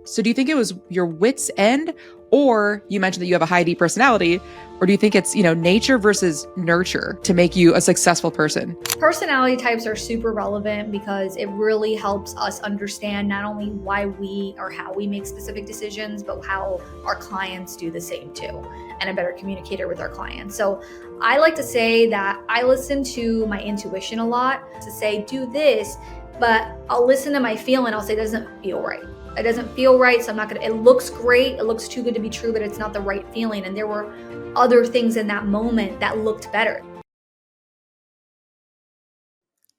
So do you think it was your wits end, or you mentioned that you have a high D personality, or do you think it's, nature versus nurture to make you a successful person? Personality types are super relevant because it really helps us understand not only why we or how we make specific decisions, but how our clients do the same too, and a better communicator with our clients. So I like to say that I listen to my intuition a lot to say, do this, but I'll listen to my feeling. I'll say, it doesn't feel right. It doesn't feel right. So I'm not going to, it looks great. It looks too good to be true, but it's not the right feeling. And there were other things in that moment that looked better.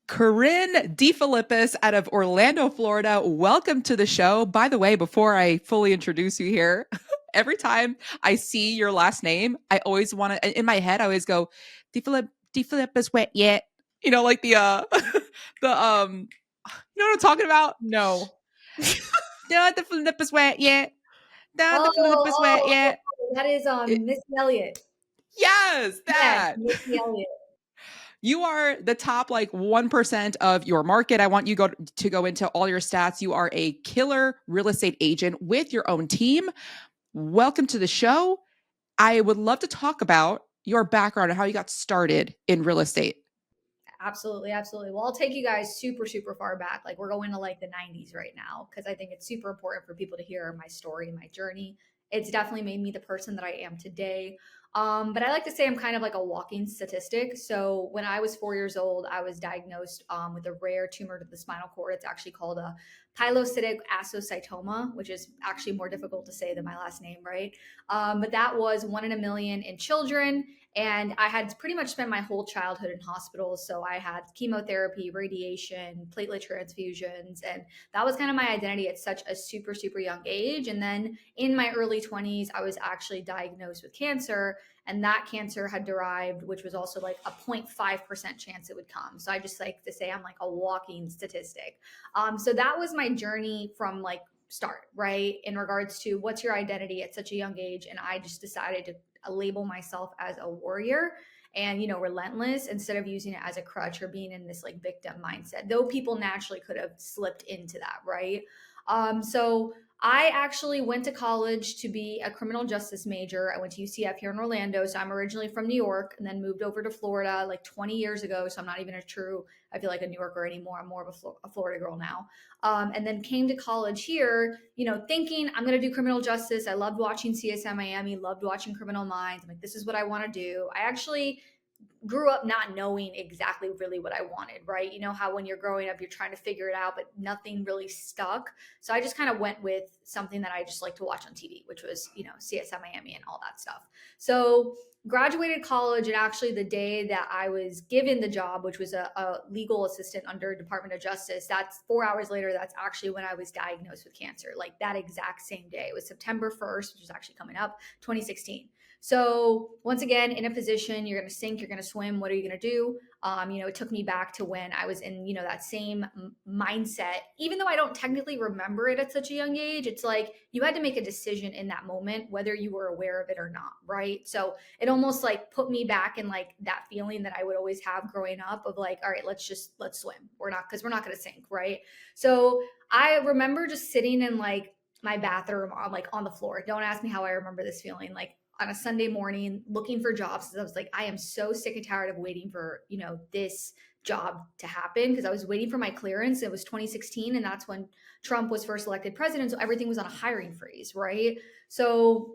Corinne DeFilippis out of Orlando, Florida. Welcome to the show. By the way, before I fully introduce you here, every time I see your last name, I always want to, in my head, I always go, DeFilippis wet yet? Like the, you know what I'm talking about? No. No, DeFilippis wet yet? No, DeFilippis wet yet? That is Missy Elliott. Yes, that. Yes, Missy Elliott. You are the top 1% of your market. I want you to go into all your stats. You are a killer real estate agent with your own team. Welcome to the show. I would love to talk about your background and how you got started in real estate. Absolutely. Well, I'll take you guys super, super far back. We're going to the 90s right now, because I think it's super important for people to hear my story, my journey. It's definitely made me the person that I am today. But I like to say I'm kind of like a walking statistic. So when I was 4 years old, I was diagnosed with a rare tumor to the spinal cord. It's actually called a pilocytic astrocytoma, which is actually more difficult to say than my last name, right? But that was 1 in a million in children. And I had pretty much spent my whole childhood in hospitals. So I had chemotherapy, radiation, platelet transfusions, and that was kind of my identity at such a super, super young age. And then in my early 20s, I was actually diagnosed with cancer, and that cancer had derived, which was also a 0.5% chance it would come. So I just like to say I'm like a walking statistic. So that was my journey from start, right? In regards to what's your identity at such a young age. And I just decided to label myself as a warrior and, relentless, instead of using it as a crutch or being in this victim mindset, though people naturally could have slipped into that, right? So I actually went to college to be a criminal justice major. I went to UCF here in Orlando. So I'm originally from New York and then moved over to Florida 20 years ago. So I'm not even I feel like a New Yorker anymore. I'm more of a Florida girl now. And then came to college here, thinking I'm going to do criminal justice. I loved watching CSI Miami, loved watching Criminal Minds. I'm like, this is what I want to do. I actually grew up not knowing exactly really what I wanted, right? You know how when you're growing up, you're trying to figure it out, but nothing really stuck. So I just kind of went with something that I just like to watch on TV, which was, CSI Miami and all that stuff. So graduated college, and actually the day that I was given the job, which was a legal assistant under Department of Justice, that's 4 hours later, that's actually when I was diagnosed with cancer, that exact same day. It was September 1st, which is actually coming up, 2016. So once again, in a position, you're going to sink, you're going to swim. What are you going to do? It took me back to when I was in, that same mindset, even though I don't technically remember it at such a young age. It's you had to make a decision in that moment, whether you were aware of it or not. Right. So it almost put me back in that feeling that I would always have growing up of all right, let's swim. We're not going to sink. Right. So I remember just sitting in my bathroom on the floor. Don't ask me how I remember this feeling. On a Sunday morning, looking for jobs. I was I am so sick and tired of waiting for, this job to happen, because I was waiting for my clearance. It was 2016, and that's when Trump was first elected president. So everything was on a hiring freeze, right? So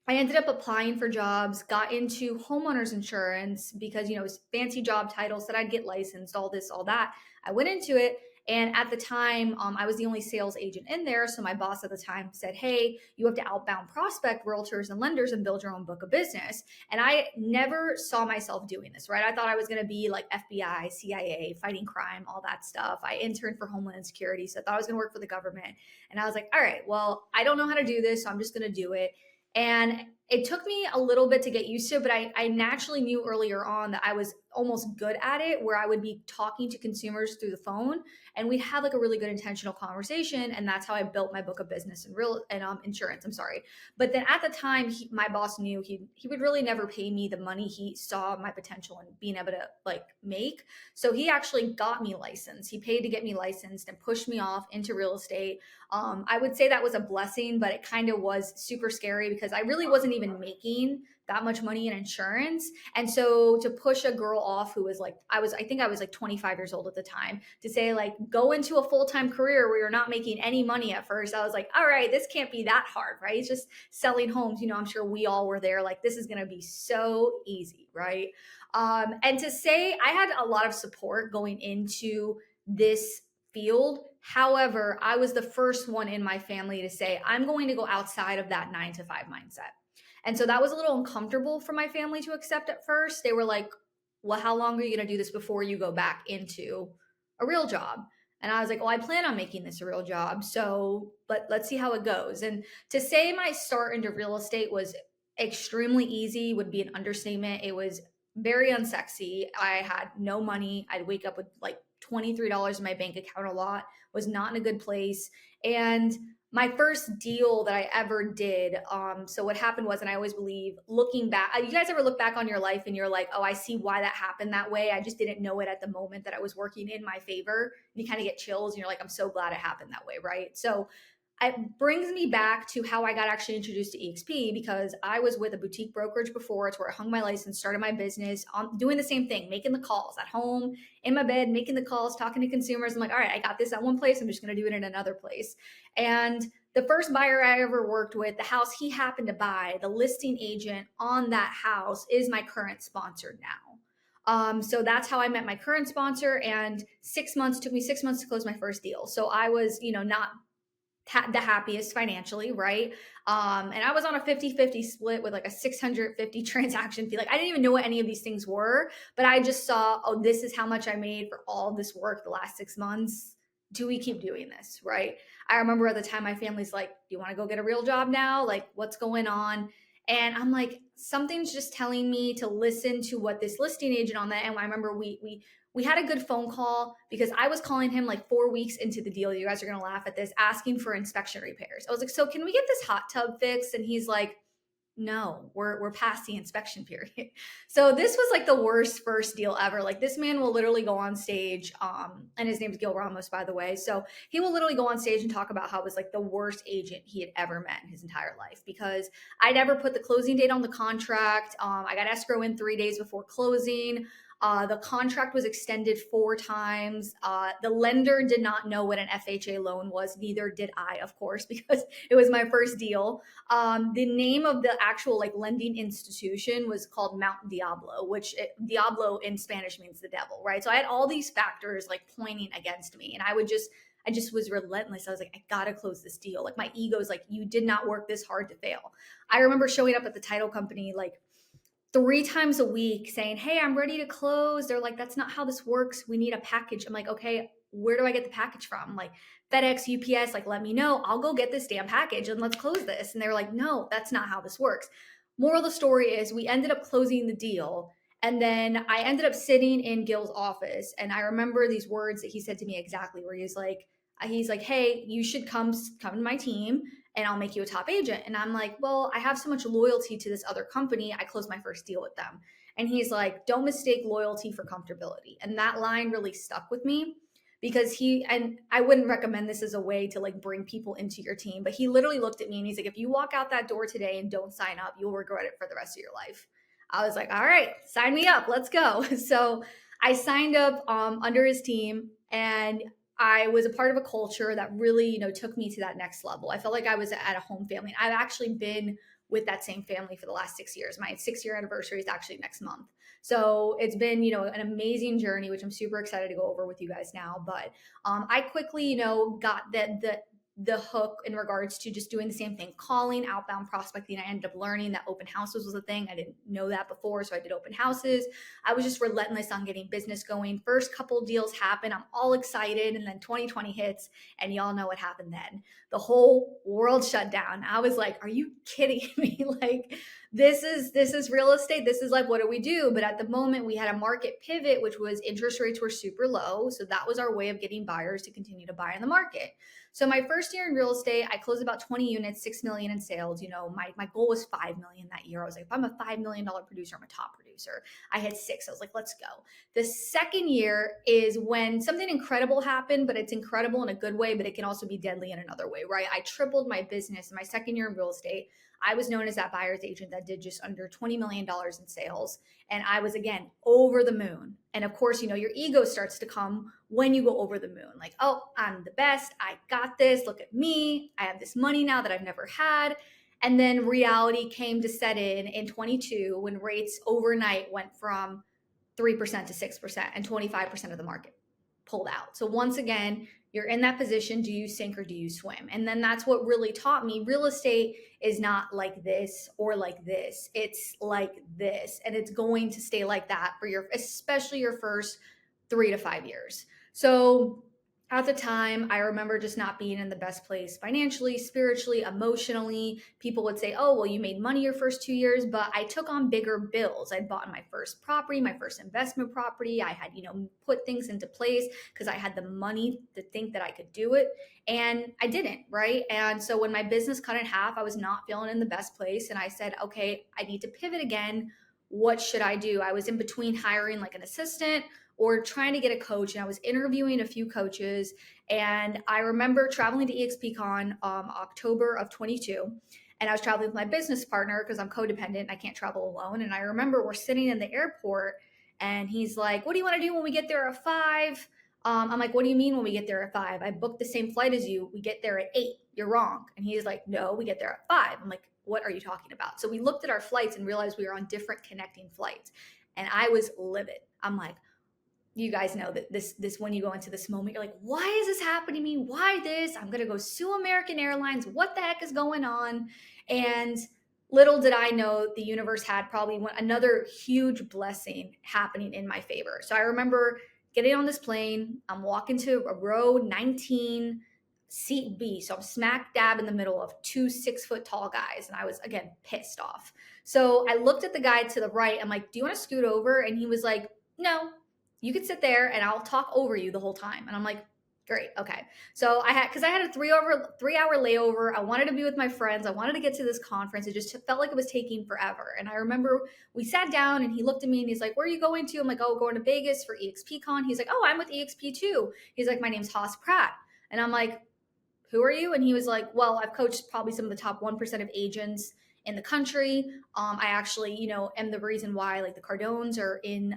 I ended up applying for jobs, got into homeowners insurance because, it was fancy job titles, that I'd get licensed, all this, all that. I went into it. And at the time, I was the only sales agent in there. So my boss at the time said, hey, you have to outbound prospect realtors and lenders and build your own book of business. And I never saw myself doing this, right? I thought I was going to be FBI, CIA, fighting crime, all that stuff. I interned for Homeland Security. So I thought I was going to work for the government. And I was all right, well, I don't know how to do this, so I'm just going to do it. And it took me a little bit to get used to, but I naturally knew earlier on that I was almost good at it, where I would be talking to consumers through the phone and we'd have like a really good intentional conversation. And that's how I built my book of business and insurance. I'm sorry. But then at the time, my boss knew he would really never pay me the money he saw my potential in being able to like make. So he actually got me licensed. He paid to get me licensed and pushed me off into real estate. I would say that was a blessing, but it kind of was super scary because I really wasn't even making that much money in insurance. And so to push a girl off who was like, I think I was like 25 years old at the time, to say like, go into a full-time career where you're not making any money at first. I was like, all right, this can't be that hard, right? It's just selling homes. You know, I'm sure we all were there. Like, this is going to be so easy, right? And to say I had a lot of support going into this field. However, I was the first one in my family to say, I'm going to go outside of that 9 to 5 mindset. And so that was a little uncomfortable for my family to accept at first. They were like, well, how long are you going to do this before you go back into a real job? And I was like, well, I plan on making this a real job. So, but let's see how it goes. And to say my start into real estate was extremely easy would be an understatement. It was very unsexy. I had no money. I'd wake up with like $23 in my bank account a lot, was not in a good place. And my first deal that I ever did. So what happened was, and I always believe looking back, you guys ever look back on your life and you're like, oh, I see why that happened that way. I just didn't know it at the moment that I was working in my favor. And you kind of get chills and you're like, I'm so glad it happened that way. Right. So it brings me back to how I got actually introduced to EXP, because I was with a boutique brokerage before. It's where I hung my license, started my business, doing the same thing, making the calls at home, in my bed, making the calls, talking to consumers. I'm like, all right, I got this at one place. I'm just going to do it in another place. And the first buyer I ever worked with, the house he happened to buy, the listing agent on that house is my current sponsor now. So that's how I met my current sponsor. And took me 6 months to close my first deal. So I was, not the happiest financially, right? And I was on a 50-50 split with like a 650 transaction fee. Like, I didn't even know what any of these things were, but I just saw, oh, this is how much I made for all this work the last 6 months. Do we keep doing this, right? I remember at the time my family's like, do you want to go get a real job now? Like, what's going on? And I'm like, something's just telling me to listen to what this listing agent on that. And I remember we had a good phone call, because I was calling him like 4 weeks into the deal. You guys are going to laugh at this, asking for inspection repairs. I was like, so can we get this hot tub fixed? And he's like, no, we're past the inspection period. So this was like the worst first deal ever. Like, this man will literally go on stage, and his name's Gil Ramos, by the way. So he will literally go on stage and talk about how it was like the worst agent he had ever met in his entire life, because I never put the closing date on the contract. I got escrow in 3 days before closing. The contract was extended 4 times. The lender did not know what an FHA loan was. Neither did I, of course, because it was my first deal. The name of the actual like lending institution was called Mount Diablo, Diablo in Spanish means the devil, right? So I had all these factors like pointing against me, and I just was relentless. I was like, I gotta close this deal. Like, my ego's like, you did not work this hard to fail. I remember showing up at the title company like 3 times a week saying, hey, I'm ready to close. They're like, that's not how this works. We need a package. I'm like, okay, where do I get the package from? Like, FedEx, UPS, like, let me know. I'll go get this damn package and let's close this. And they were like, no, that's not how this works. Moral of the story is, we ended up closing the deal. And then I ended up sitting in Gil's office. And I remember these words that he said to me exactly, where he's like, hey, you should come to my team and I'll make you a top agent. And I'm like, well, I have so much loyalty to this other company. I closed my first deal with them. And he's like, don't mistake loyalty for comfortability. And that line really stuck with me, because and I wouldn't recommend this as a way to like bring people into your team, but he literally looked at me and he's like, if you walk out that door today and don't sign up, you'll regret it for the rest of your life. I was like, all right, sign me up. Let's go. So I signed up under his team, and I was a part of a culture that really, took me to that next level. I felt like I was at a home family. I've actually been with that same family for the last 6 years. My 6-year anniversary is actually next month. So it's been, an amazing journey, which I'm super excited to go over with you guys now. But I quickly, got the hook in regards to just doing the same thing, calling, outbound prospecting. I ended up learning that open houses was a thing. I didn't know that before, so I did open houses. I was just relentless on getting business going. First couple deals happen, I'm all excited, and then 2020 hits, and y'all know what happened then. The whole world shut down. I was like, are you kidding me? Like, this is real estate. This is like, what do we do? But at the moment, we had a market pivot, which was interest rates were super low. So that was our way of getting buyers to continue to buy in the market. So my first year in real estate, I closed about 20 units, 6 million in sales. You know, my goal was 5 million that year. I was like, if I'm a $5 million producer, I'm a top producer. I had 6. I was like, let's go. The second year is when something incredible happened, but it's incredible in a good way, but it can also be deadly in another way, right? I tripled my business in my second year in real estate. I was known as that buyer's agent that did just under $20 million in sales. And I was, again, over the moon. And of course, you know, your ego starts to come when you go over the moon. Like, oh, I'm the best. I got this. Look at me. I have this money now that I've never had. And then reality came to set in 22 when rates overnight went from 3% to 6% and 25% of the market pulled out. So once again, you're in that position. Do you sink or do you swim? And then that's what really taught me real estate is not like this or like this. It's like this. And it's going to stay like that for especially your first 3 to 5 years. So at the time, I remember just not being in the best place financially, spiritually, emotionally. People would say, oh, well, you made money your first 2 years, but I took on bigger bills. I'd bought my first property, my first investment property. I had, put things into place because I had the money to think that I could do it. And I didn't, right? And so when my business cut in half, I was not feeling in the best place. And I said, okay, I need to pivot again. What should I do? I was in between hiring like an assistant or trying to get a coach. And I was interviewing a few coaches. And I remember traveling to EXPCon October of 22. And I was traveling with my business partner because I'm codependent. I can't travel alone. And I remember we're sitting in the airport and he's like, what do you want to do when we get there at 5? I'm like, what do you mean when we get there at 5? I booked the same flight as you. We get there at 8. You're wrong. And he's like, no, we get there at 5. I'm like, what are you talking about? So we looked at our flights and realized we were on different connecting flights. And I was livid. I'm like, you guys know that this when you go into this moment, you're like, why is this happening to me? Why this? I'm gonna go sue American Airlines. What the heck is going on? And little did I know the universe had probably another huge blessing happening in my favor. So I remember getting on this plane. I'm walking to a row 19, seat B. So I'm smack dab in the middle of 2 6-foot tall guys. And I was, again, pissed off. So I looked at the guy to the right. I'm like, do you want to scoot over? And he was like, no, you could sit there and I'll talk over you the whole time. And I'm like, great. Okay. So I had a 3-hour layover. I wanted to be with my friends. I wanted to get to this conference. It just felt like it was taking forever. And I remember we sat down and he looked at me and he's like, where are you going to? I'm like, oh, going to Vegas for EXPCon. He's like, oh, I'm with EXP too. He's like, my name's Haas Pratt. And I'm like, who are you? And he was like, well, I've coached probably some of the top 1% of agents in the country. I actually, am the reason why like the Cardones are in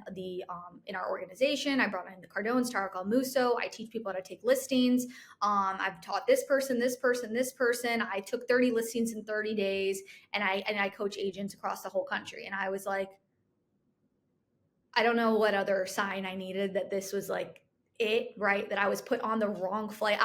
in our organization. I brought in the Cardones, Tara Musso. I teach people how to take listings. I've taught this person. I took 30 listings in 30 days and I coach agents across the whole country. And I was like, I don't know what other sign I needed that this was like it, right? That I was put on the wrong flight.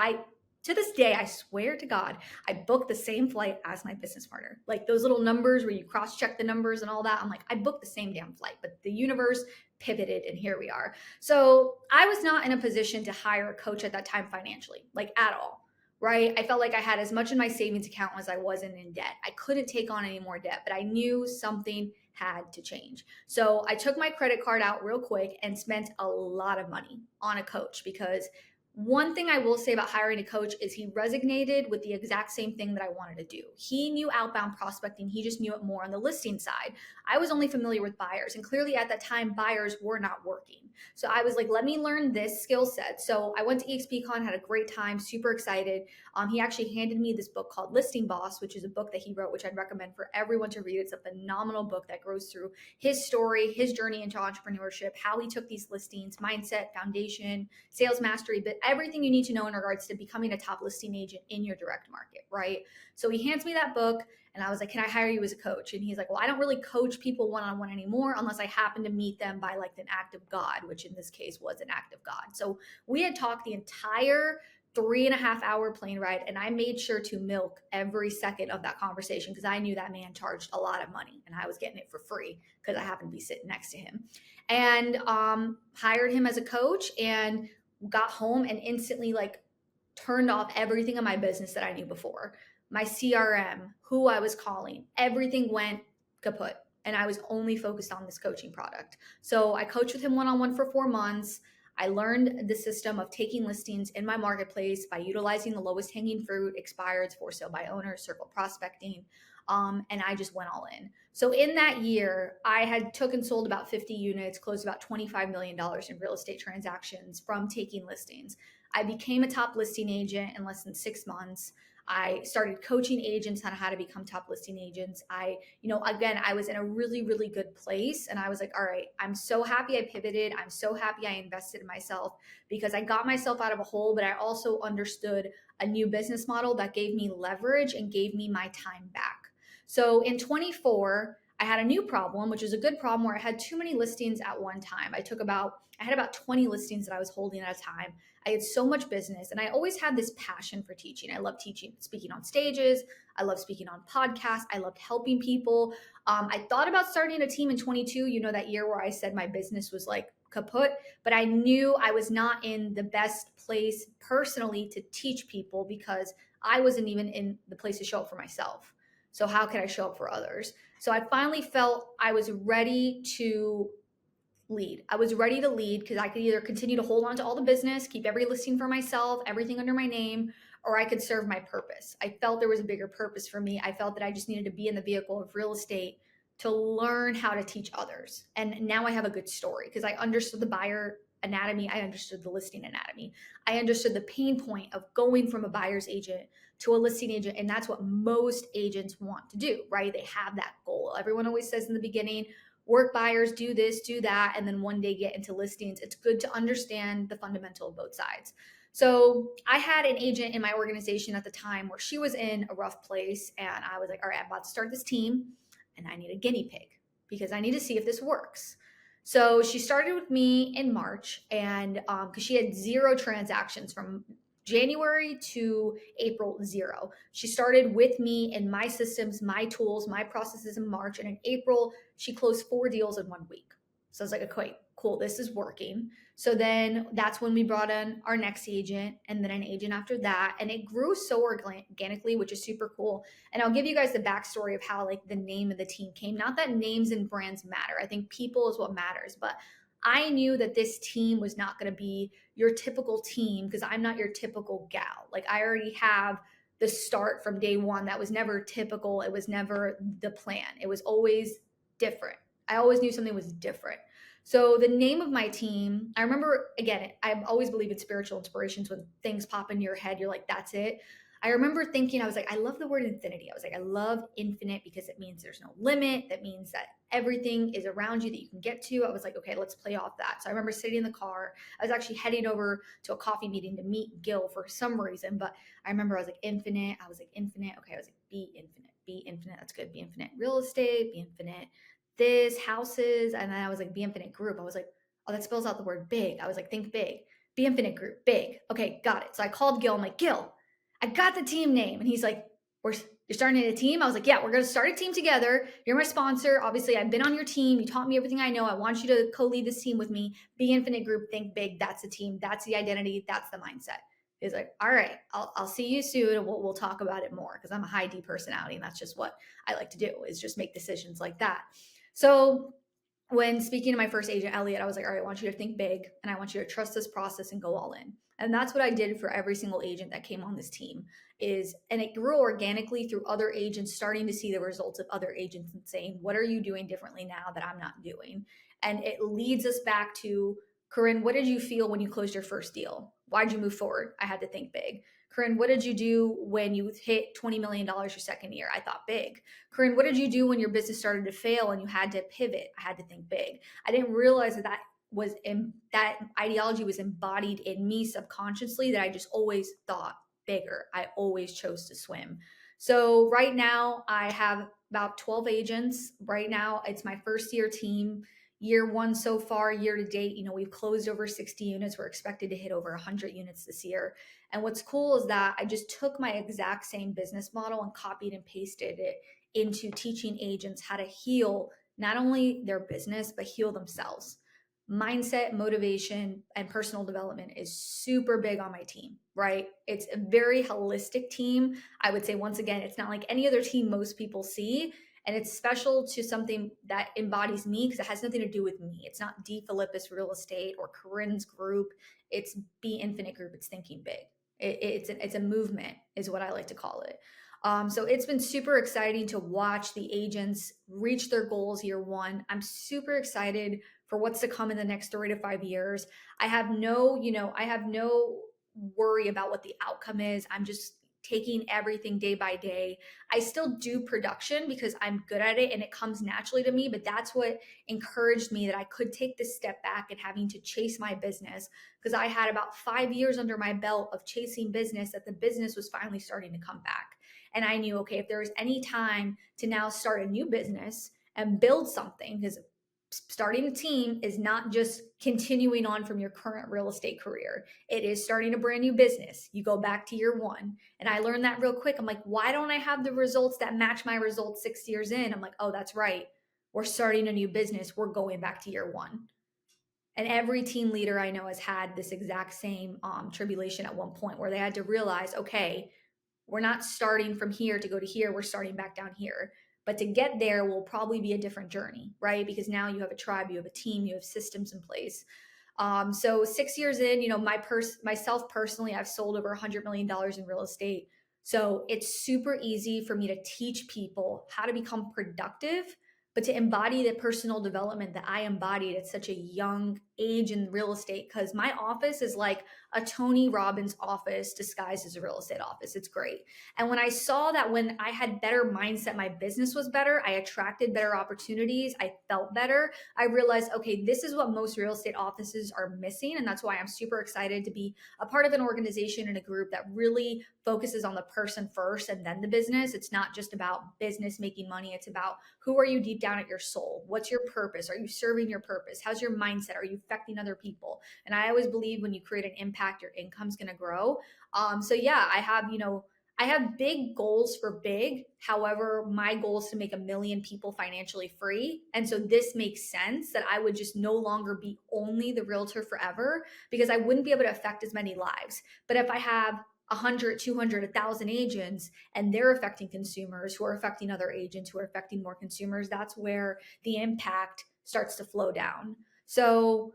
To this day, I swear to God, I booked the same flight as my business partner. Like those little numbers where you cross-check the numbers and all that. I'm like, I booked the same damn flight, but the universe pivoted and here we are. So I was not in a position to hire a coach at that time financially, like at all, right? I felt like I had as much in my savings account as I was in debt. I couldn't take on any more debt, but I knew something had to change. So I took my credit card out real quick and spent a lot of money on a coach because one thing I will say about hiring a coach is he resonated with the exact same thing that I wanted to do. He knew outbound prospecting. He just knew it more on the listing side. I was only familiar with buyers. And clearly at that time, buyers were not working. So I was like, let me learn this skill set. So I went to EXPCon, had a great time, super excited. He actually handed me this book called Listing Boss, which is a book that he wrote, which I'd recommend for everyone to read. It's a phenomenal book that goes through his story, his journey into entrepreneurship, how he took these listings, mindset, foundation, sales mastery, but everything you need to know in regards to becoming a top listing agent in your direct market, right? So he hands me that book and I was like, can I hire you as a coach? And he's like, well, I don't really coach people one-on-one anymore unless I happen to meet them by like an act of God, which in this case was an act of God. So we had talked the entire 3.5 hour plane ride, and I made sure to milk every second of that conversation because I knew that man charged a lot of money and I was getting it for free because I happened to be sitting next to him. And hired him as a coach and got home and instantly like turned off everything in my business that I knew before. My CRM, who I was calling, everything went kaput. And I was only focused on this coaching product. So I coached with him one-on-one for 4 months. I learned the system of taking listings in my marketplace by utilizing the lowest hanging fruit, expireds, for sale by owners, circle prospecting. And I just went all in. So in that year, I had took and sold about 50 units, closed about $25 million in real estate transactions from taking listings. I became a top listing agent in less than 6 months. I started coaching agents on how to become top listing agents. Again, I was in a really, really good place. And I was like, all right, I'm so happy I pivoted. I'm so happy I invested in myself because I got myself out of a hole, but I also understood a new business model that gave me leverage and gave me my time back. So in 24, I had a new problem, which is a good problem where I had too many listings at one time. I had about 20 listings that I was holding at a time. I had so much business and I always had this passion for teaching. I love teaching, speaking on stages. I love speaking on podcasts. I loved helping people. I thought about starting a team in 22, that year where I said my business was like kaput, but I knew I was not in the best place personally to teach people because I wasn't even in the place to show up for myself. So how can I show up for others? So I finally felt I was ready to lead. I was ready to lead because I could either continue to hold on to all the business, keep every listing for myself, everything under my name, or I could serve my purpose. I felt there was a bigger purpose for me. I felt that I just needed to be in the vehicle of real estate to learn how to teach others. And now I have a good story because I understood the buyer anatomy. I understood the listing anatomy. I understood the pain point of going from a buyer's agent to a listing agent. And that's what most agents want to do, right? They have that goal. Everyone always says in the beginning, work buyers, do this, do that, and then one day get into listings. It's good to understand the fundamental of both sides. So I had an agent in my organization at the time where she was in a rough place. And I was like, all right, I'm about to start this team and I need a guinea pig because I need to see if this works. So she started with me in March and because she had 0 transactions from January to April, 0. She started with me in my systems, my tools, my processes in March. And in April, she closed 4 deals in 1 week. So I was like, okay, cool, this is working. So then that's when we brought in our next agent and then an agent after that. And it grew so organically, which is super cool. And I'll give you guys the backstory of how like the name of the team came. Not that names and brands matter. I think people is what matters. But I knew that this team was not going to be your typical team because I'm not your typical gal. Like I already have the start from day one that was never typical. It was never the plan. It was always different. I always knew something was different. So the name of my team, I remember, again, I always believe in spiritual inspirations. When things pop into your head, you're like, that's it. I remember thinking, I was like, I love the word infinity. I was like, I love infinite because it means there's no limit. That means that everything is around you that you can get to. I was like, okay, let's play off that. So I remember sitting in the car. I was actually heading over to a coffee meeting to meet Gil for some reason. But I remember I was like, infinite. I was like, infinite. Okay, I was like, be infinite. Be infinite. That's good. Be infinite. Real estate. Be infinite. This, houses. And then I was like, be infinite group. I was like, oh, that spells out the word big. I was like, think big. Be infinite group. Big. Okay, got it. So I called Gil. I'm like, Gil, I got the team name. And he's like, you're starting a team? I was like, yeah, we're going to start a team together. You're my sponsor. Obviously, I've been on your team. You taught me everything I know. I want you to co-lead this team with me. Be infinite group, think big. That's the team. That's the identity. That's the mindset. He's like, all right, I'll see you soon. And we'll talk about it more because I'm a high D personality. And that's just what I like to do is just make decisions like that. So when speaking to my first agent, Elliot, I was like, all right, I want you to think big and I want you to trust this process and go all in. And that's what I did for every single agent that came on this team and it grew organically through other agents starting to see the results of other agents and saying, what are you doing differently now that I'm not doing? And it leads us back to, Corinne, what did you feel when you closed your first deal? Why'd you move forward? I had to think big. Corinne, what did you do when you hit $20 million your second year? I thought big. Corinne, what did you do when your business started to fail and you had to pivot? I had to think big. I didn't realize that that ideology was embodied in me subconsciously, that I just always thought bigger. I always chose to swim. So right now I have about 12 agents. Right now it's my first year team. year one so far, year to date, we've closed over 60 units. We're expected to hit over 100 units this year. And what's cool is that I just took my exact same business model and copied and pasted it into teaching agents how to heal not only their business, but heal themselves. Mindset, motivation, and personal development is super big on my team, right? It's a very holistic team. I would say, once again, it's not like any other team most people see. And it's special to something that embodies me because it has nothing to do with me. It's not DeFilippis Real Estate or Corinne's group. It's Be Infinite Group. It's thinking big. It's a movement, is what I like to call it. So it's been super exciting to watch the agents reach their goals year one. I'm super excited for what's to come in the next 3 to 5 years. I have no worry about what the outcome is. I'm just taking everything day by day. I still do production because I'm good at it and it comes naturally to me, but that's what encouraged me that I could take this step back and having to chase my business, because I had about 5 years under my belt of chasing business, that the business was finally starting to come back. And I knew, okay, if there was any time to now start a new business and build something, because starting a team is not just continuing on from your current real estate career. It is starting a brand new business. You go back to year one. And I learned that real quick. I'm like, why don't I have the results that match my results 6 years in? I'm like, oh, that's right. We're starting a new business. We're going back to year one. And every team leader I know has had this exact same tribulation at one point where they had to realize, okay, we're not starting from here to go to here. We're starting back down here. But to get there will probably be a different journey, right? Because now you have a tribe, you have a team, you have systems in place. So 6 years in, myself personally, I've sold over $100 million in real estate. So it's super easy for me to teach people how to become productive, but to embody the personal development that I embodied at such a young age in real estate. Because my office is like a Tony Robbins office disguised as a real estate office. It's great. And when I saw that when I had better mindset, my business was better, I attracted better opportunities, I felt better, I realized, okay, this is what most real estate offices are missing. And that's why I'm super excited to be a part of an organization and a group that really focuses on the person first and then the business. It's not just about business making money. It's about, who are you deep down at your soul? What's your purpose? Are you serving your purpose? How's your mindset? Are you affecting other people? And I always believe when you create an impact, your income's going to grow. So yeah, I have big goals for big. However, my goal is to make 1 million people financially free. And so this makes sense that I would just no longer be only the realtor forever, because I wouldn't be able to affect as many lives. But if I have 100, 200, 1,000 agents and they're affecting consumers who are affecting other agents who are affecting more consumers, that's where the impact starts to flow down. So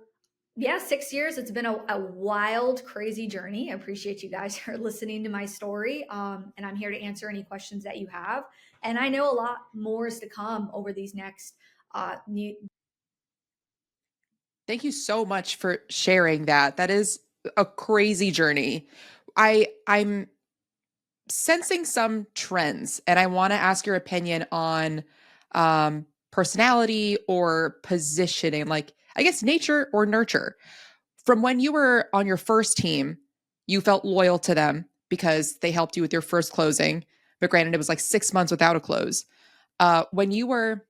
yeah, 6 years. It's been a wild, crazy journey. I appreciate you guys are listening to my story. And I'm here to answer any questions that you have. And I know a lot more is to come over these next new. Thank you so much for sharing that. That is a crazy journey. I'm sensing some trends, and I want to ask your opinion on personality or positioning, like I guess nature or nurture. From when you were on your first team, you felt loyal to them because they helped you with your first closing, but granted, it was like 6 months without a close. When you were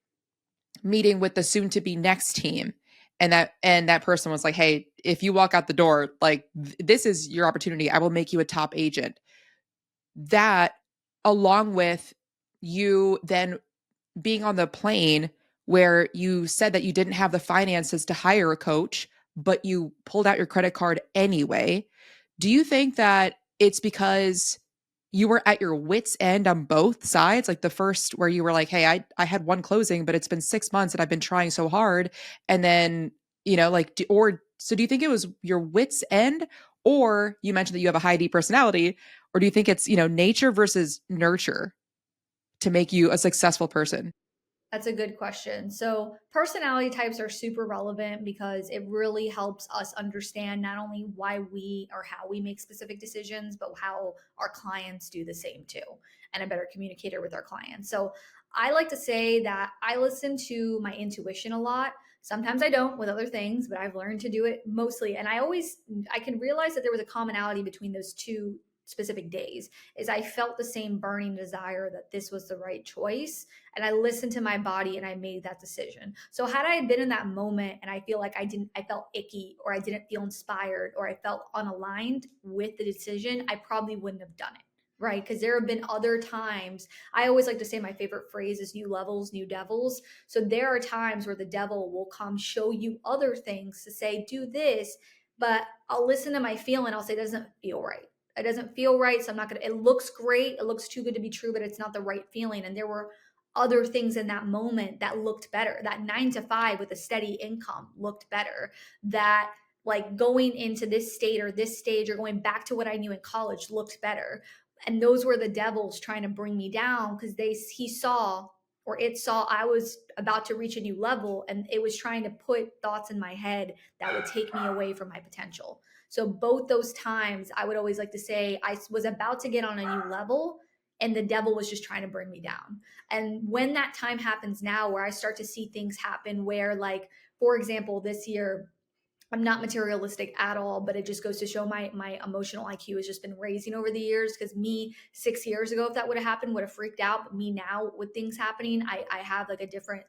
meeting with the soon to be next team, and that person was like, hey, if you walk out the door, like this is your opportunity, I will make you a top agent. That, along with you then being on the plane where you said that you didn't have the finances to hire a coach, but you pulled out your credit card anyway. Do you think that it's because you were at your wits' end on both sides? Like the first where you were like, hey, I had one closing, but it's been 6 months and I've been trying so hard. And then, so do you think it was your wits' end? Or you mentioned that you have a high D personality, or do you think it's, nature versus nurture to make you a successful person? That's a good question. So, personality types are super relevant because it really helps us understand not only why we or how we make specific decisions, but how our clients do the same too, and a better communicator with our clients. So, I like to say that I listen to my intuition a lot. Sometimes I don't with other things, but I've learned to do it mostly. And I can realize that there was a commonality between those two specific days, is I felt the same burning desire that this was the right choice. And I listened to my body and I made that decision. So had I been in that moment and I feel like I felt icky, or I didn't feel inspired, or I felt unaligned with the decision, I probably wouldn't have done it. Right. Because there have been other times. I always like to say my favorite phrase is new levels, new devils. So there are times where the devil will come show you other things to say, do this, but I'll listen to my feeling. I'll say, it doesn't feel right. It doesn't feel right. So I'm not going to, it looks great. It looks too good to be true, but it's not the right feeling. And there were other things in that moment that looked better. That 9 to 5 with a steady income looked better. That like going into this state or this stage or going back to what I knew in college looked better. And those were the devils trying to bring me down because he saw, or it saw, I was about to reach a new level, and it was trying to put thoughts in my head that would take me away from my potential. So both those times, I would always like to say I was about to get on a new level, and the devil was just trying to bring me down. And when that time happens now, where I start to see things happen where, like, for example, this year, I'm not materialistic at all, but it just goes to show my emotional IQ has just been raising over the years. Because me 6 years ago, if that would have happened, would have freaked out. But me now, with things happening, I have like a different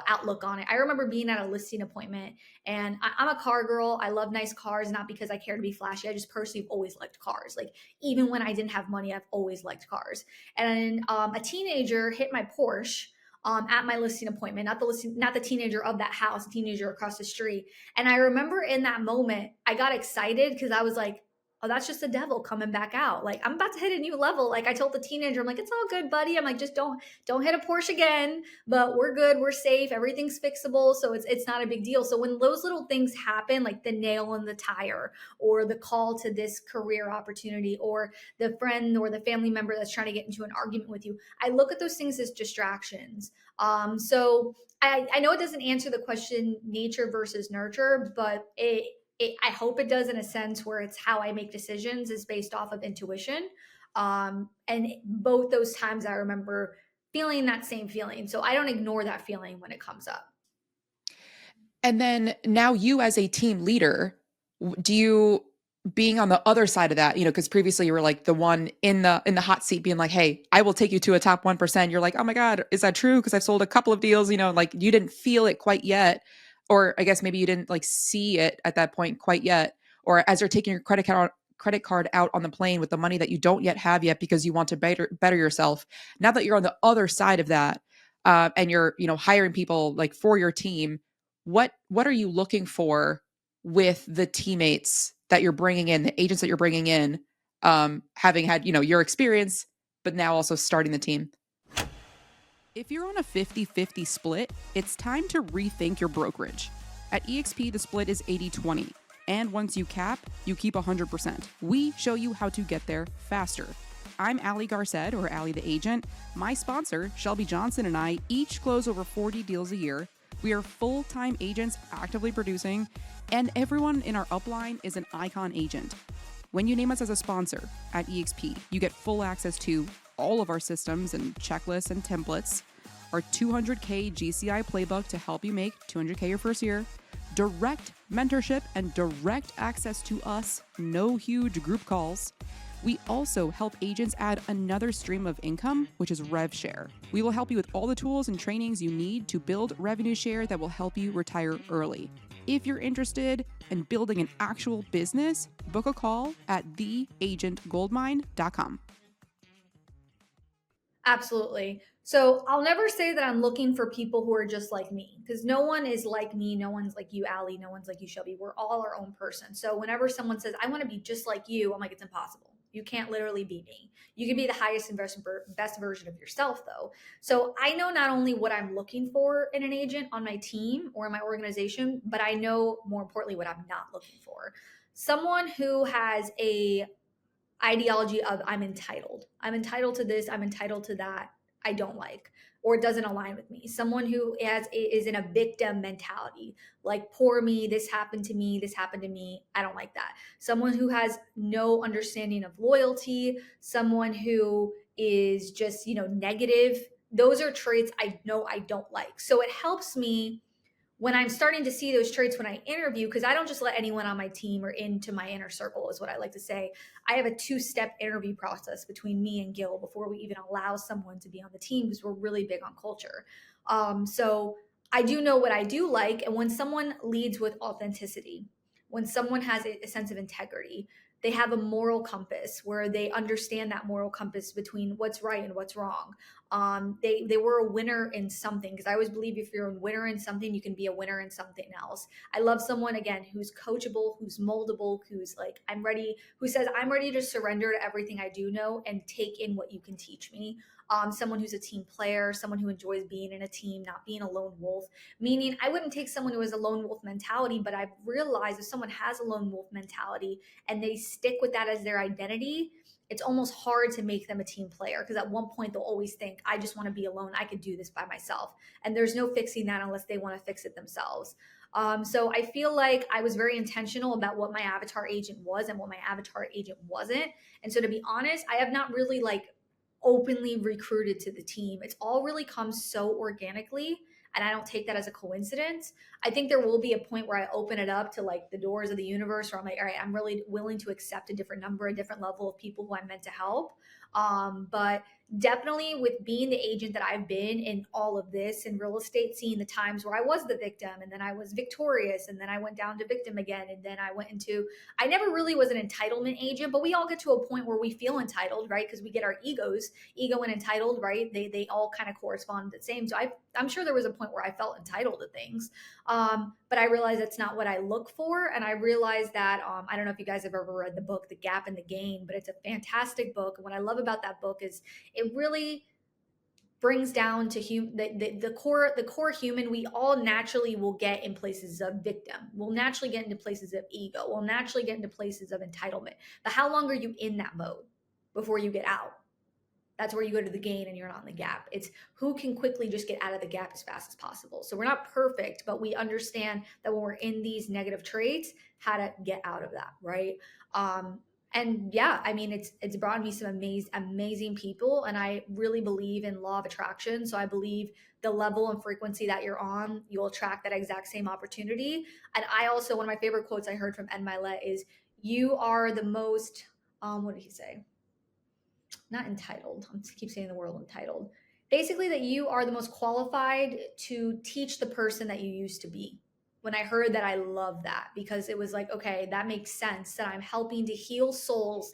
outlook on it. I remember being at a listing appointment, and I'm a car girl. I love nice cars, not because I care to be flashy. I just personally have always liked cars. Like, even when I didn't have money, I've always liked cars. And a teenager hit my Porsche at my listing appointment, not the teenager of that house, a teenager across the street. And I remember in that moment, I got excited because I was like, oh, that's just the devil coming back out. Like, I'm about to hit a new level. Like, I told the teenager, I'm like, it's all good, buddy. I'm like, just don't hit a Porsche again, but we're good. We're safe. Everything's fixable. So it's not a big deal. So when those little things happen, like the nail in the tire, or the call to this career opportunity, or the friend or the family member that's trying to get into an argument with you, I look at those things as distractions. So I know it doesn't answer the question nature versus nurture, but I hope it does, in a sense where it's how I make decisions is based off of intuition. And both those times I remember feeling that same feeling. So I don't ignore that feeling when it comes up. And then now you as a team leader, do you, being on the other side of that, because previously you were like the one in the hot seat being like, hey, I will take you to a top 1%. You're like, oh my God, is that true? Because I've sold a couple of deals, like you didn't feel it quite yet. Or I guess maybe you didn't like see it at that point quite yet. Or as you're taking your credit card out on the plane with the money that you don't yet have yet because you want to better yourself. Now that you're on the other side of that, and you're, hiring people like for your team, what are you looking for with the teammates that you're bringing in, the agents that you're bringing in, having had, your experience, but now also starting the team? If you're on a 50-50 split, it's time to rethink your brokerage. At eXp, the split is 80-20. And once you cap, you keep 100%. We show you how to get there faster. I'm Ali Garced, or Ali the Agent. My sponsor, Shelby Johnson, and I each close over 40 deals a year. We are full-time agents actively producing, and everyone in our upline is an icon agent. When you name us as a sponsor at eXp, you get full access to all of our systems and checklists and templates, our 200K GCI playbook to help you make 200K your first year, direct mentorship and direct access to us, no huge group calls. We also help agents add another stream of income, which is rev share. We will help you with all the tools and trainings you need to build revenue share that will help you retire early. If you're interested in building an actual business, book a call at theagentgoldmine.com. Absolutely. So I'll never say that I'm looking for people who are just like me, because no one is like me. No one's like you, Ali. No one's like you, Shelby. We're all our own person. So whenever someone says, I want to be just like you, I'm like, it's impossible. You can't literally be me. You can be the highest and best version of yourself, though. So I know not only what I'm looking for in an agent on my team or in my organization, but I know more importantly what I'm not looking for. Someone who has a ideology of I'm entitled to this, I'm entitled to that, I don't like, or it doesn't align with me. Someone who is in a victim mentality, like poor me, this happened to me, I don't like that. Someone who has no understanding of loyalty, someone who is just negative. Those are traits I know I don't like. So it helps me when I'm starting to see those traits when I interview, because I don't just let anyone on my team or into my inner circle, is what I like to say. I have a 2-step interview process between me and Gil before we even allow someone to be on the team, because we're really big on culture. So I do know what I do like. And when someone leads with authenticity, when someone has a sense of integrity, they have a moral compass where they understand that moral compass between what's right and what's wrong. They were a winner in something, because I always believe if you're a winner in something, you can be a winner in something else. I love someone, again, who's coachable, who's moldable, who's like, I'm ready, who says, I'm ready to surrender to everything I do know and take in what you can teach me. Someone who's a team player, someone who enjoys being in a team, not being a lone wolf. Meaning, I wouldn't take someone who has a lone wolf mentality, but I've realized if someone has a lone wolf mentality and they stick with that as their identity, it's almost hard to make them a team player, because at one point they'll always think, I just want to be alone. I could do this by myself. And there's no fixing that unless they want to fix it themselves. So I feel like I was very intentional about what my avatar agent was and what my avatar agent wasn't. And so to be honest, I have not really like openly recruited to the team. It's all really comes so organically. And I don't take that as a coincidence. I think there will be a point where I open it up to like the doors of the universe, where I'm like, all right, I'm really willing to accept a different number, a different level of people who I'm meant to help. But definitely with being the agent that I've been in all of this in real estate, seeing the times where I was the victim and then I was victorious and then I went down to victim again. And then I went into, I never really was an entitlement agent, but we all get to a point where we feel entitled, right? Because we get our ego and entitled, right? They all kind of correspond the same. So I'm sure there was a point where I felt entitled to things. But I realized that's not what I look for. And I realized that, I don't know if you guys have ever read the book, The Gap and the Gain, but it's a fantastic book. And what I love about that book is it really brings down to the core human. We all naturally will get in places of victim. We'll naturally get into places of ego. We'll naturally get into places of entitlement. But how long are you in that mode before you get out? That's where you go to the gain and you're not in the gap. It's who can quickly just get out of the gap as fast as possible. So we're not perfect, but we understand that when we're in these negative traits, how to get out of that, right? And yeah, I mean, it's brought me some amazing people, and I really believe in law of attraction. So I believe the level and frequency that you're on, you'll attract that exact same opportunity. And I also, one of my favorite quotes I heard from Ed Milet is, "You are the most," what did he say? Not entitled. I keep saying the word entitled. Basically, that you are the most qualified to teach the person that you used to be. When I heard that, I love that, because it was like, okay, that makes sense, that I'm helping to heal souls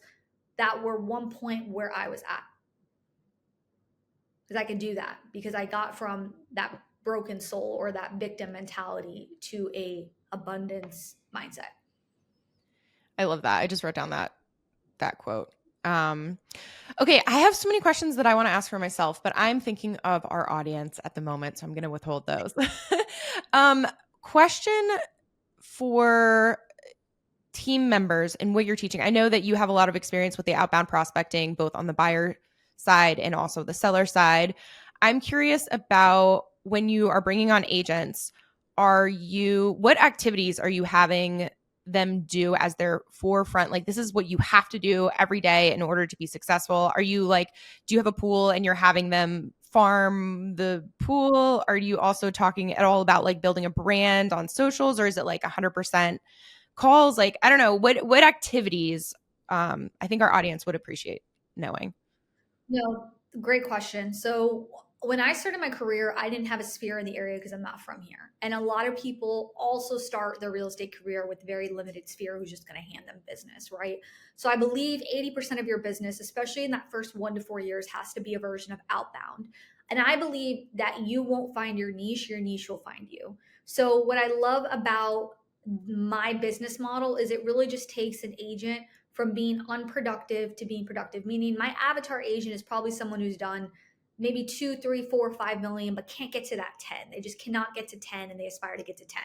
that were one point where I was at. Because I can do that, because I got from that broken soul or that victim mentality to a abundance mindset. I love that. I just wrote down that quote. Okay, I have so many questions that I want to ask for myself, but I'm thinking of our audience at the moment, so I'm going to withhold those. Question for team members and what you're teaching. I know that you have a lot of experience with the outbound prospecting, both on the buyer side and also the seller side. I'm curious about when you are bringing on agents, what activities are you having them do as their forefront? Like, this is what you have to do every day in order to be successful. Are you like, do you have a pool and you're having them farm the pool? Are you also talking at all about like building a brand on socials, or is it like 100% calls? Like, I don't know, what activities I think our audience would appreciate knowing. No, great question. So when I started my career, I didn't have a sphere in the area because I'm not from here. And a lot of people also start their real estate career with very limited sphere who's just going to hand them business, right? So I believe 80% of your business, especially in that first 1 to 4 years, has to be a version of outbound. And I believe that you won't find your niche will find you. So what I love about my business model is it really just takes an agent from being unproductive to being productive. Meaning my avatar agent is probably someone who's done maybe 2, 3, 4, 5 million, but can't get to that 10. They just cannot get to 10 and they aspire to get to 10.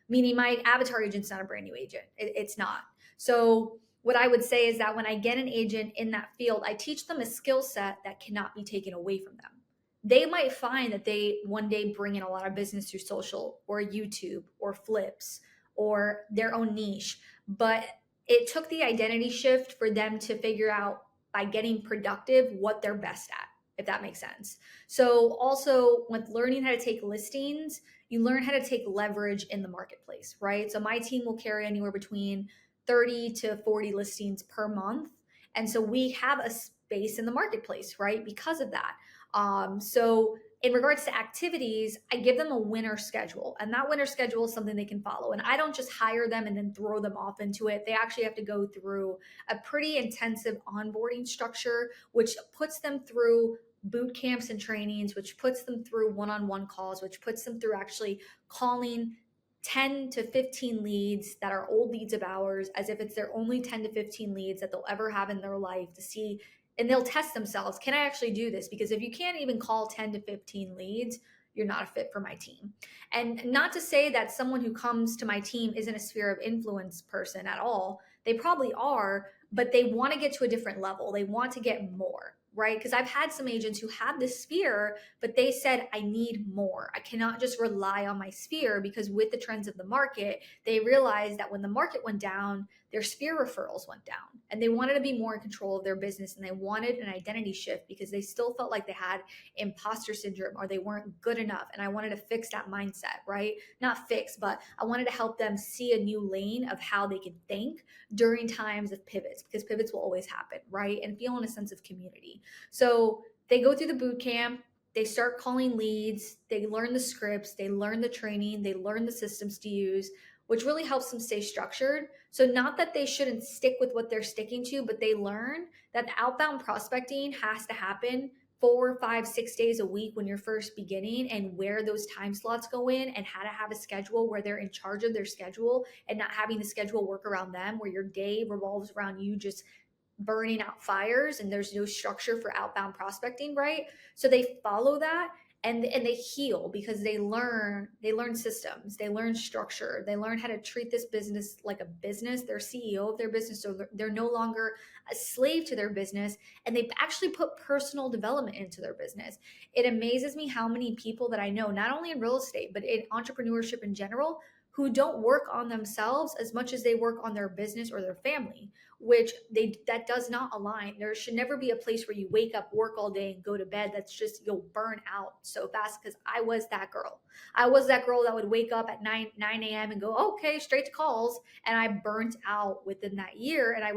Meaning my avatar agent's not a brand new agent. It's not. So what I would say is that when I get an agent in that field, I teach them a skill set that cannot be taken away from them. They might find that they one day bring in a lot of business through social or YouTube or flips or their own niche, but it took the identity shift for them to figure out by getting productive what they're best at. if that makes sense. So also with learning how to take listings, you learn how to take leverage in the marketplace, right? So my team will carry anywhere between 30 to 40 listings per month. And so we have a space in the marketplace, right? Because of that. So in regards to activities, I give them a winter schedule, and that winter schedule is something they can follow. And I don't just hire them and then throw them off into it. They actually have to go through a pretty intensive onboarding structure, which puts them through boot camps and trainings, which puts them through one-on-one calls, which puts them through actually calling 10 to 15 leads that are old leads of ours, as if it's their only 10 to 15 leads that they'll ever have in their life, to see, and they'll test themselves. Can I actually do this? Because if you can't even call 10 to 15 leads, you're not a fit for my team. And not to say that someone who comes to my team isn't a sphere of influence person at all. They probably are, but they want to get to a different level. They want to get more, right? Because I've had some agents who have this sphere, but they said, I need more. I cannot just rely on my sphere, because with the trends of the market, they realized that when the market went down, their sphere referrals went down, and they wanted to be more in control of their business, and they wanted an identity shift because they still felt like they had imposter syndrome or they weren't good enough. And I wanted to fix that mindset, right? Not fix, but I wanted to help them see a new lane of how they could think during times of pivots, because pivots will always happen, right? And feel in a sense of community. So they go through the boot camp, they start calling leads, they learn the scripts, they learn the training, they learn the systems to use, which really helps them stay structured. So not that they shouldn't stick with what they're sticking to, but they learn that the outbound prospecting has to happen 4, 5, 6 days a week when you're first beginning, and where those time slots go in, and how to have a schedule where they're in charge of their schedule and not having the schedule work around them, where your day revolves around you just burning out fires and there's no structure for outbound prospecting, right? So they follow that, and they heal because they learn systems, they learn structure, they learn how to treat this business like a business. They're CEO of their business, so they're no longer a slave to their business, and they actually put personal development into their business. It amazes me how many people that I know, not only in real estate but in entrepreneurship in general, who don't work on themselves as much as they work on their business or their family, which that does not align. There should never be a place where you wake up, work all day, and go to bed. That's just, you'll burn out so fast. Because I was that girl. I was that girl that would wake up at 9 a.m. and go, okay, straight to calls. And I burnt out within that year. And I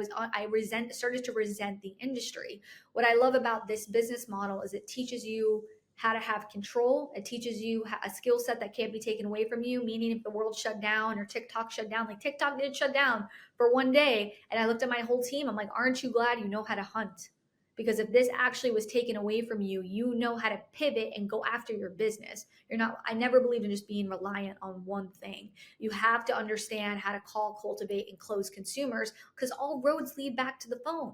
started to resent the industry. What I love about this business model is it teaches you how to have control. It teaches you a skill set that can't be taken away from you. Meaning, if the world shut down or TikTok shut down, like TikTok did shut down for one day, and I looked at my whole team, I'm like, aren't you glad you know how to hunt? Because if this actually was taken away from you, you know how to pivot and go after your business. I never believed in just being reliant on one thing. You have to understand how to call, cultivate, and close consumers, because all roads lead back to the phone.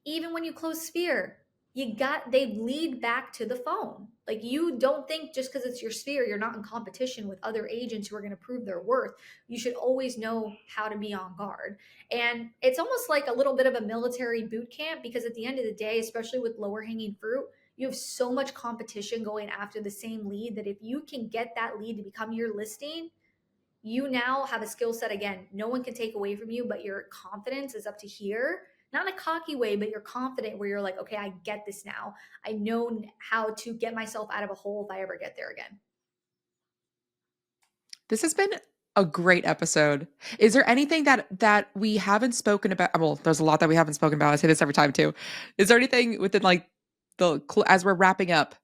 Even when you close Sphere, they lead back to the phone. Like, you don't think just because it's your sphere, you're not in competition with other agents who are going to prove their worth. You should always know how to be on guard. And it's almost like a little bit of a military boot camp, because at the end of the day, especially with lower hanging fruit, you have so much competition going after the same lead that if you can get that lead to become your listing, you now have a skill set again no one can take away from you, but your confidence is up to here. Not in a cocky way, but you're confident where you're like, okay, I get this now. I know how to get myself out of a hole if I ever get there again. This has been a great episode. Is there anything that we haven't spoken about? Well, there's a lot that we haven't spoken about. I say this every time too. Is there anything within like as we're wrapping up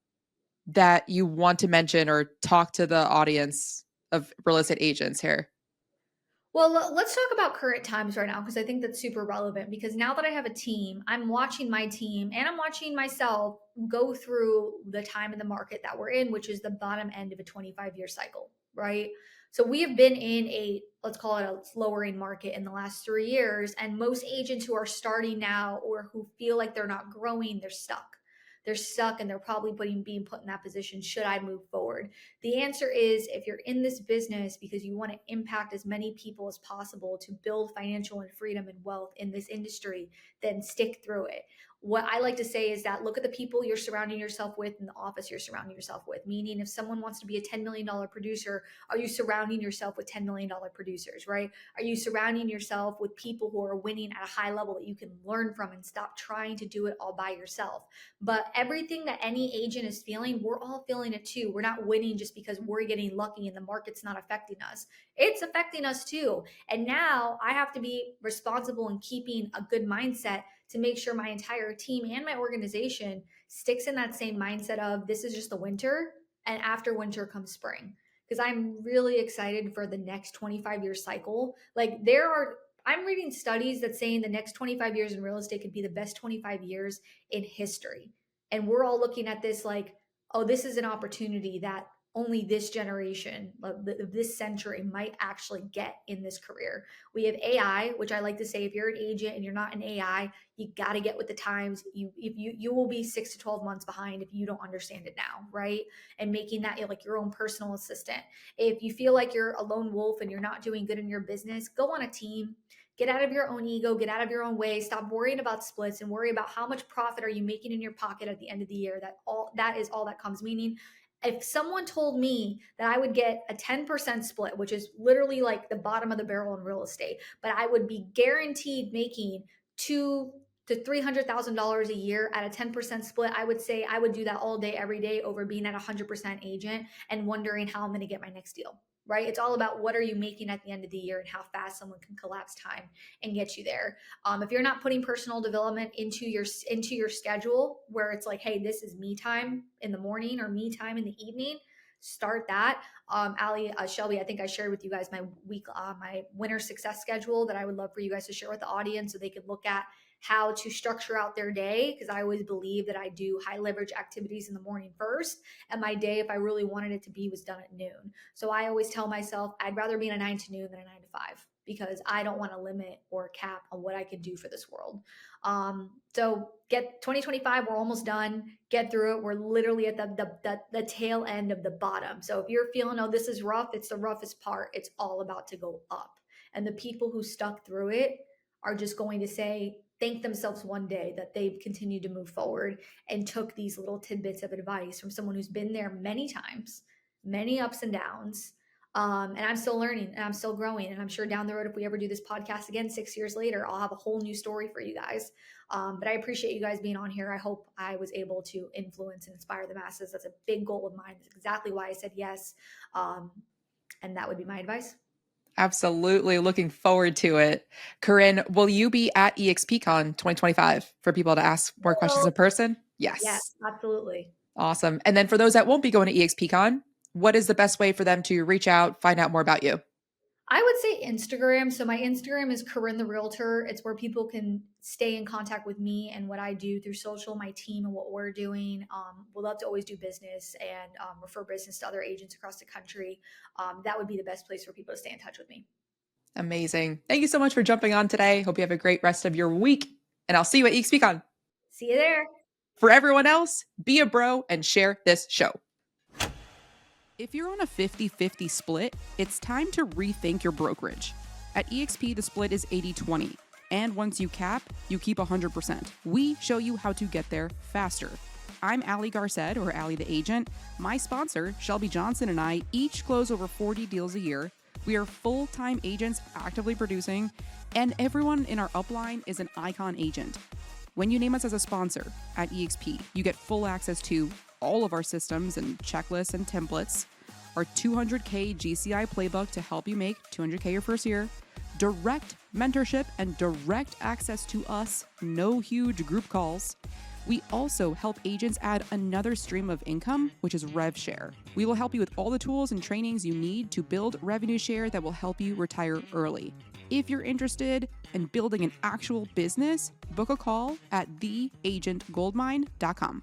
that you want to mention or talk to the audience of real estate agents here? Well, let's talk about current times right now, because I think that's super relevant. Because now that I have a team, I'm watching my team and I'm watching myself go through the time in the market that we're in, which is the bottom end of a 25-year cycle, right? So we have been in let's call it a lowering market in the last 3 years. And most agents who are starting now or who feel like they're not growing, they're stuck. They're stuck, and they're probably being put in that position. Should I move forward? The answer is, if you're in this business because you want to impact as many people as possible to build financial and freedom and wealth in this industry, then stick through it. what I like to say is that look at the people you're surrounding yourself with in the office you're surrounding yourself with. Meaning, if someone wants to be a $10 million producer, are you surrounding yourself with $10 million producers, right? Are you surrounding yourself with people who are winning at a high level that you can learn from and stop trying to do it all by yourself? But everything that any agent is feeling, we're all feeling it too. We're not winning just because we're getting lucky and the market's not affecting us. It's affecting us too. And now I have to be responsible in keeping a good mindset to make sure my entire team and my organization sticks in that same mindset of this is just the winter, and after winter comes spring. Because I'm really excited for the next 25-year cycle. Like I'm reading studies that saying the next 25 years in real estate could be the best 25 years in history. And we're all looking at this like, oh, this is an opportunity that only this generation of this century might actually get in this career. We have AI, which I like to say, if you're an agent and you're not an AI, you got to get with the times. You will be 6 to 12 months behind if you don't understand it now, right? And making that like your own personal assistant. If you feel like you're a lone wolf and you're not doing good in your business, go on a team. Get out of your own ego, get out of your own way, stop worrying about splits and worry about how much profit are you making in your pocket at the end of the year. That is all that comes. Meaning, if someone told me that I would get a 10% split, which is literally like the bottom of the barrel in real estate, but I would be guaranteed making $200,000 to $300,000 a year at a 10% split, I would say I would do that all day, every day over being at 100% agent and wondering how I'm going to get my next deal. Right? It's all about what are you making at the end of the year and how fast someone can collapse time and get you there. If you're not putting personal development into your schedule where it's like, hey, this is me time in the morning or me time in the evening, start that. Ali Shelby, I think I shared with you guys my winter success schedule that I would love for you guys to share with the audience so they could look at how to structure out their day, because I always believe that I do high leverage activities in the morning first, and my day, if I really wanted it to be, was done at noon. So I always tell myself I'd rather be in a 9 to noon than a 9 to 5 because I don't want to limit or cap on what I can do for this world. So get 2025, we're almost done. Get through it. We're literally at the tail end of the bottom. So if you're feeling, oh, this is rough, it's the roughest part. It's all about to go up. And the people who stuck through it are just going to thank themselves one day that they've continued to move forward and took these little tidbits of advice from someone who's been there many times, many ups and downs. And I'm still learning and I'm still growing. And I'm sure down the road, if we ever do this podcast again 6 years later, I'll have a whole new story for you guys. But I appreciate you guys being on here. I hope I was able to influence and inspire the masses. That's a big goal of mine. That's exactly why I said yes. And that would be my advice. Absolutely. Looking forward to it. Corinne, will you be at EXPCon 2025 for people to ask more questions in person? Yes. Yes, absolutely. Awesome. And then for those that won't be going to EXPCon, what is the best way for them to reach out, find out more about you? I would say Instagram. So my Instagram is Corinne the Realtor. It's where people can stay in contact with me and what I do through social, my team and what we're doing. We'd love to always do business and refer business to other agents across the country. That would be the best place for people to stay in touch with me. Amazing. Thank you so much for jumping on today. Hope you have a great rest of your week, and I'll see you at EXPCon. See you there. For everyone else, be a bro and share this show. If you're on a 50-50 split, it's time to rethink your brokerage. At EXP, the split is 80-20. And once you cap, you keep 100%. We show you how to get there faster. I'm Ali Garced, or Ali the Agent. My sponsor, Shelby Johnson, and I each close over 40 deals a year. We are full-time agents actively producing, and everyone in our upline is an icon agent. When you name us as a sponsor at EXP, you get full access to all of our systems and checklists and templates, our 200K GCI playbook to help you make 200K your first year, direct mentorship and direct access to us, no huge group calls. We also help agents add another stream of income, which is rev share. We will help you with all the tools and trainings you need to build revenue share that will help you retire early. If you're interested in building an actual business, book a call at theagentgoldmine.com.